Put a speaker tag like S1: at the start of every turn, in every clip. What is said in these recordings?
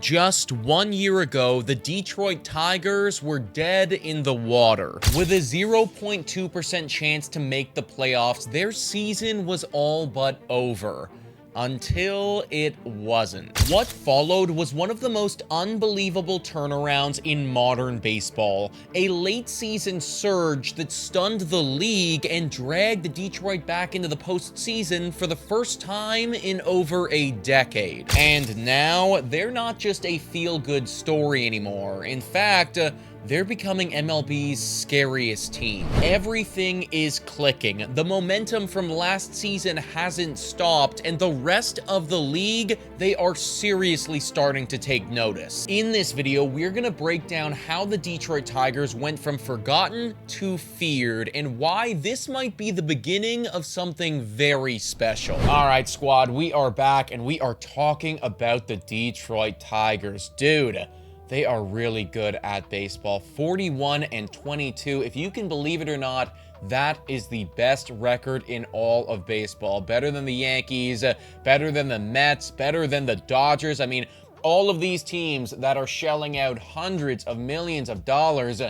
S1: Just 1 year ago, the Detroit Tigers were dead in the water. With a 0.2% chance to make the playoffs, their season was all but over. Until it wasn't. What followed was one of the most unbelievable turnarounds in modern baseball. A late season surge that stunned the league and dragged the Detroit back into the postseason for the first time in over a decade. And now, they're not just a feel-good story anymore. In fact, they're becoming MLB's scariest team. Everything is clicking. The momentum from last season hasn't stopped, and the rest of the league, they are seriously starting to take notice. In this video, we're gonna break down how the Detroit Tigers went from forgotten to feared, and why this might be the beginning of something very special. All right, squad, we are back, and we are talking about the Detroit Tigers. Dude, they are really good at baseball. 41-22. If you can believe it or not, that is the best record in all of baseball. Better than the Yankees, better than the Mets, better than the Dodgers. I mean, all of these teams that are shelling out hundreds of millions of dollars,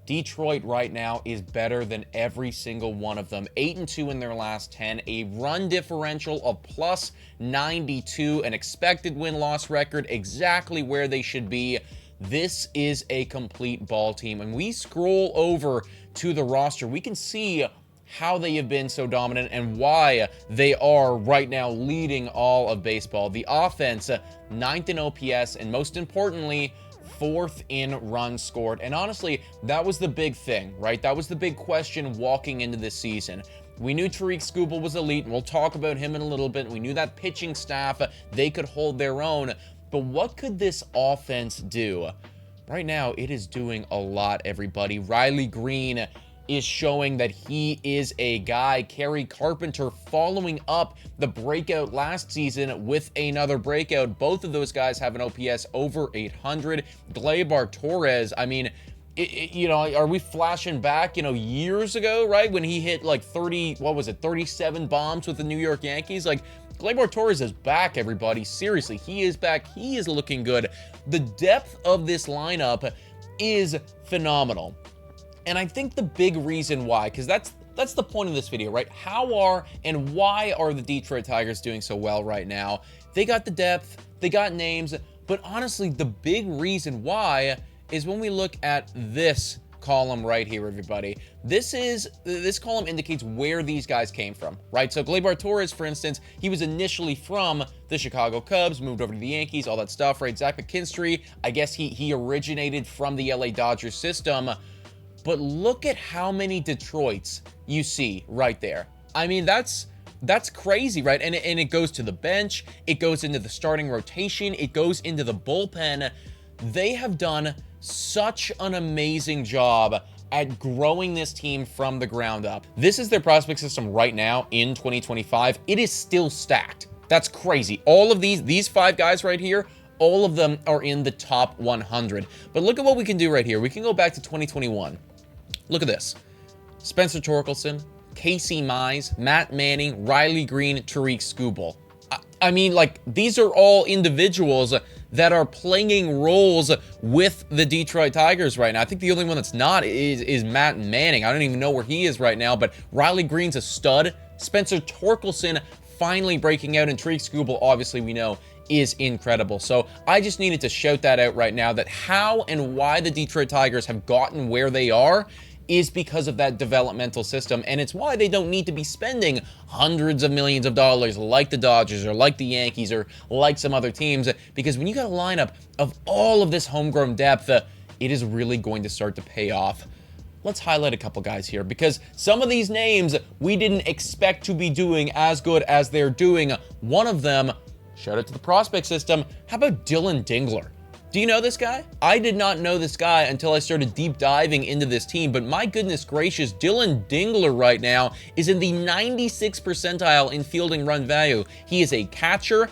S1: Detroit right now is better than every single one of them. 8-2 in their last 10, a run differential of plus 92, an expected win-loss record exactly where they should be. This is a complete ball team. When we scroll over to the roster, we can see how they have been so dominant and why they are right now leading all of baseball. The offense, 9th in OPS, and most importantly, 4th in runs scored. And honestly, that was the big thing, right? That was the big question walking into this season. We knew Tariq Scubble was elite, and we'll talk about him in a little bit. We knew that pitching staff, they could hold their own. But what could this offense do? Right now, it is doing a lot, everybody. Riley Green is showing that he is a guy. Kerry Carpenter following up the breakout last season with another breakout. Both of those guys have an OPS over 800. Gleyber Torres, I mean, you know, are we flashing back, years ago, right? When he hit like 37 bombs with the New York Yankees? Like, Gleyber Torres is back, everybody. Seriously, he is back. He is looking good. The depth of this lineup is phenomenal. And I think the big reason why, because that's the point of this video, right? How are and why are the Detroit Tigers doing so well right now? They got the depth, they got names, but honestly, the big reason why is when we look at this column right here, everybody. This column indicates where these guys came from, right? So Gleyber Torres, for instance, he was initially from the Chicago Cubs, moved over to the Yankees, all that stuff, right? Zach McKinstry, I guess he originated from the LA Dodgers system. But look at how many Detroits you see right there. I mean, that's crazy, right? And it goes to the bench, it goes into the starting rotation, it goes into the bullpen. They have done such an amazing job at growing this team from the ground up. This is their prospect system right now in 2025. It is still stacked. That's crazy. All of these 5 guys right here, all of them are in the top 100. But look at what we can do right here. We can go back to 2021. Look at this. Spencer Torkelson, Casey Mize, Matt Manning, Riley Green, Tariq Scubble. I mean, like, these are all individuals that are playing roles with the Detroit Tigers right now. I think the only one that's not is Matt Manning. I don't even know where he is right now, but Riley Green's a stud. Spencer Torkelson finally breaking out, and Tariq Scubble, obviously, we know, is incredible. So I just needed to shout that out right now, that how and why the Detroit Tigers have gotten where they are is because of that developmental system, and it's why they don't need to be spending hundreds of millions of dollars like the Dodgers or like the Yankees or like some other teams, because when you got a lineup of all of this homegrown depth, it is really going to start to pay off. Let's highlight a couple guys here, because some of these names we didn't expect to be doing as good as they're doing. One of them, shout out to the prospect system, how about Dylan Dingler? Do you know this guy? I did not know this guy until I started deep diving into this team, but my goodness gracious, Dylan Dingler right now is in the 96th percentile in fielding run value. He is a catcher.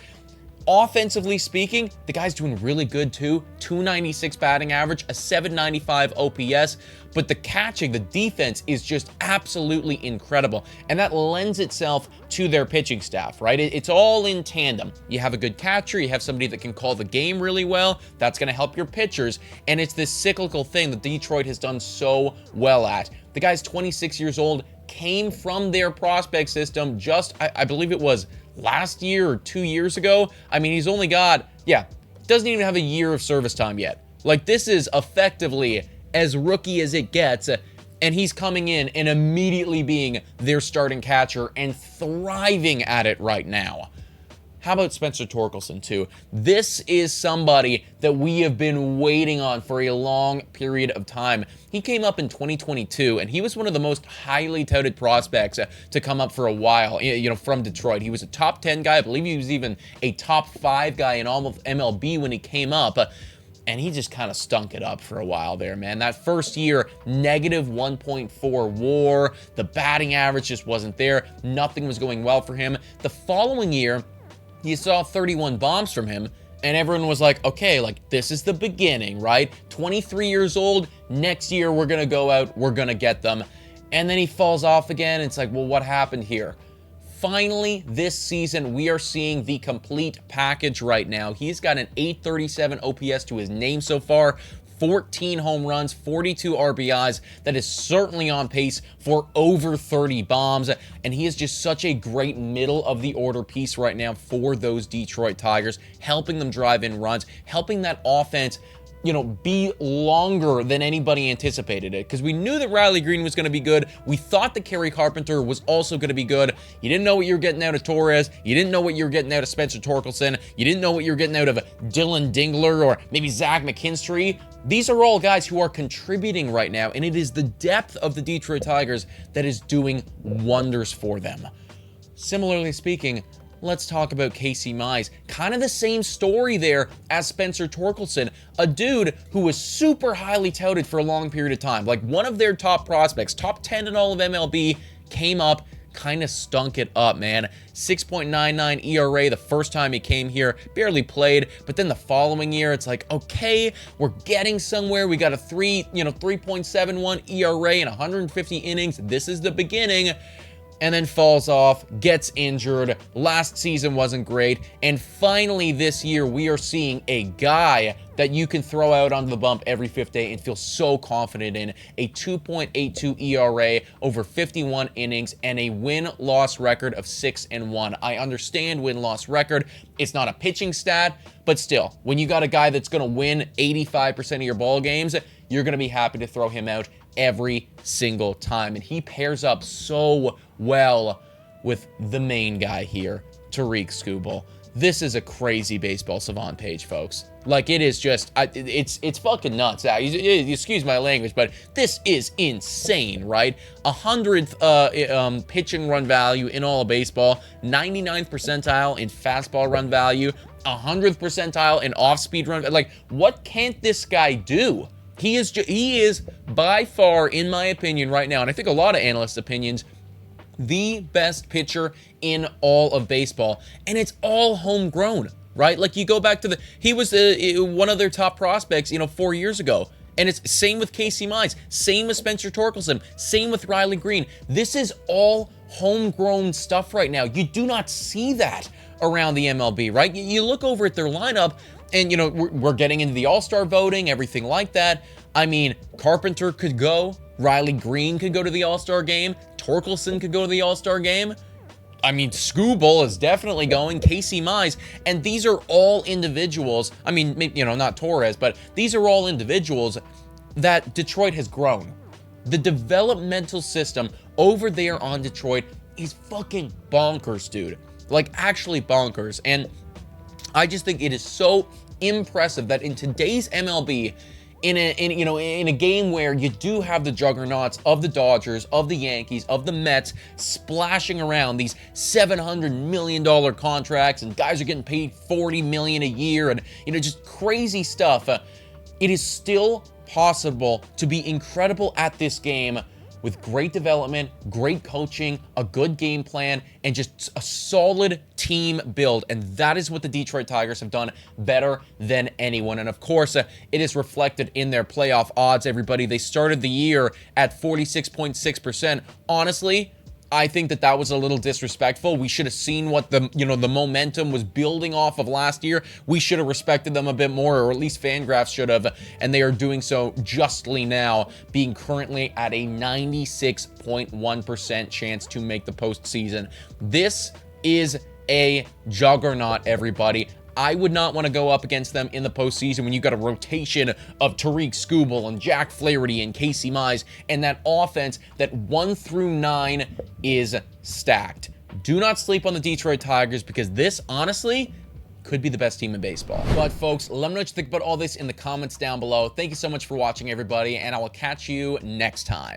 S1: Offensively speaking, the guy's doing really good too. 296 batting average, a 795 OPS, but the catching, the defense is just absolutely incredible. And that lends itself to their pitching staff, right? It's all in tandem. You have a good catcher, you have somebody that can call the game really well, that's going to help your pitchers. And it's this cyclical thing that Detroit has done so well at. The guy's 26 years old, came from their prospect system just, I believe it was last year or 2 years ago. I mean, he's only got, doesn't even have a year of service time yet. Like, this is effectively as rookie as it gets, and he's coming in and immediately being their starting catcher and thriving at it right now. How about Spencer Torkelson, too? This is somebody that we have been waiting on for a long period of time. He came up in 2022, and he was one of the most highly touted prospects to come up for a while, from Detroit. He was a top 10 guy. I believe he was even a top 5 guy in all of MLB when he came up. And he just kind of stunk it up for a while there, man. That first year, negative 1.4 WAR. The batting average just wasn't there. Nothing was going well for him. The following year, you saw 31 bombs from him, and everyone was like, okay, like, this is the beginning, right? 23 years old, next year we're going to go out, we're going to get them. And then he falls off again, and it's like, well, what happened here? Finally, this season, we are seeing the complete package right now. He's got an 837 OPS to his name so far, 14 home runs, 42 RBIs. That is certainly on pace for over 30 bombs. And he is just such a great middle of the order piece right now for those Detroit Tigers, helping them drive in runs, helping that offense, be longer than anybody anticipated it. Because we knew that Riley Green was going to be good. We thought that Kerry Carpenter was also going to be good. You didn't know what you were getting out of Torres. You didn't know what you were getting out of Spencer Torkelson. You didn't know what you were getting out of Dylan Dingler or maybe Zach McKinstry. These are all guys who are contributing right now, and it is the depth of the Detroit Tigers that is doing wonders for them. Similarly speaking, let's talk about Casey Mize. Kind of the same story there as Spencer Torkelson, a dude who was super highly touted for a long period of time. Like, one of their top prospects, top 10 in all of MLB, came up, kind of stunk it up, man. 6.99 ERA the first time he came here, barely played, but then the following year, it's like, okay, we're getting somewhere. We got a 3.71 ERA in 150 innings. This is the beginning. And then falls off, gets injured. Last season wasn't great. And finally this year, we are seeing a guy that you can throw out onto the bump every fifth day and feel so confident in. A 2.82 ERA over 51 innings and a win-loss record of 6-1. I understand win-loss record. It's not a pitching stat, but still, when you got a guy that's going to win 85% of your ball games, you're going to be happy to throw him out every single time. And he pairs up so well with the main guy here, Tariq Scubble. This is a crazy baseball savant page, folks. Like, it is just, it's fucking nuts. Excuse my language, but this is insane, right? 100th pitching run value in all of baseball, 99th percentile in fastball run value, 100th percentile in off-speed run. Like, what can't this guy do? He is by far, in my opinion right now, and I think a lot of analysts' opinions, the best pitcher in all of baseball. And it's all homegrown, right? Like, you go back to he was one of their top prospects, 4 years ago. And it's same with Casey Mize, same with Spencer Torkelson, same with Riley Green. This is all homegrown stuff right now. You do not see that around the MLB, right? You look over at their lineup, and, we're getting into the All-Star voting, everything like that. I mean, Carpenter could go. Riley Green could go to the All-Star game. Torkelson could go to the All-Star game. I mean, Scubble is definitely going. Casey Mize. And these are all individuals. I mean, not Torres, but these are all individuals that Detroit has grown. The developmental system over there on Detroit is fucking bonkers, dude. Like, actually bonkers. And I just think it is so impressive that in today's MLB, in a game where you do have the juggernauts of the Dodgers, of the Yankees, of the Mets splashing around these $700 million contracts, and guys are getting paid $40 million a year, and just crazy stuff. It is still possible to be incredible at this game with great development, great coaching, a good game plan, and just a solid team build. And that is what the Detroit Tigers have done better than anyone. And of course, it is reflected in their playoff odds, everybody. They started the year at 46.6%. Honestly, I think that was a little disrespectful. We should have seen what the momentum was building off of last year. We should have respected them a bit more, or at least Fangraphs should have, and they are doing so justly now, being currently at a 96.1% chance to make the postseason. This is a juggernaut, everybody. I would not want to go up against them in the postseason when you got a rotation of Tariq Scubble and Jack Flaherty and Casey Mize, and that offense that 1 through 9 is stacked. Do not sleep on the Detroit Tigers, because this, honestly, could be the best team in baseball. But folks, let me know what you think about all this in the comments down below. Thank you so much for watching, everybody, and I will catch you next time.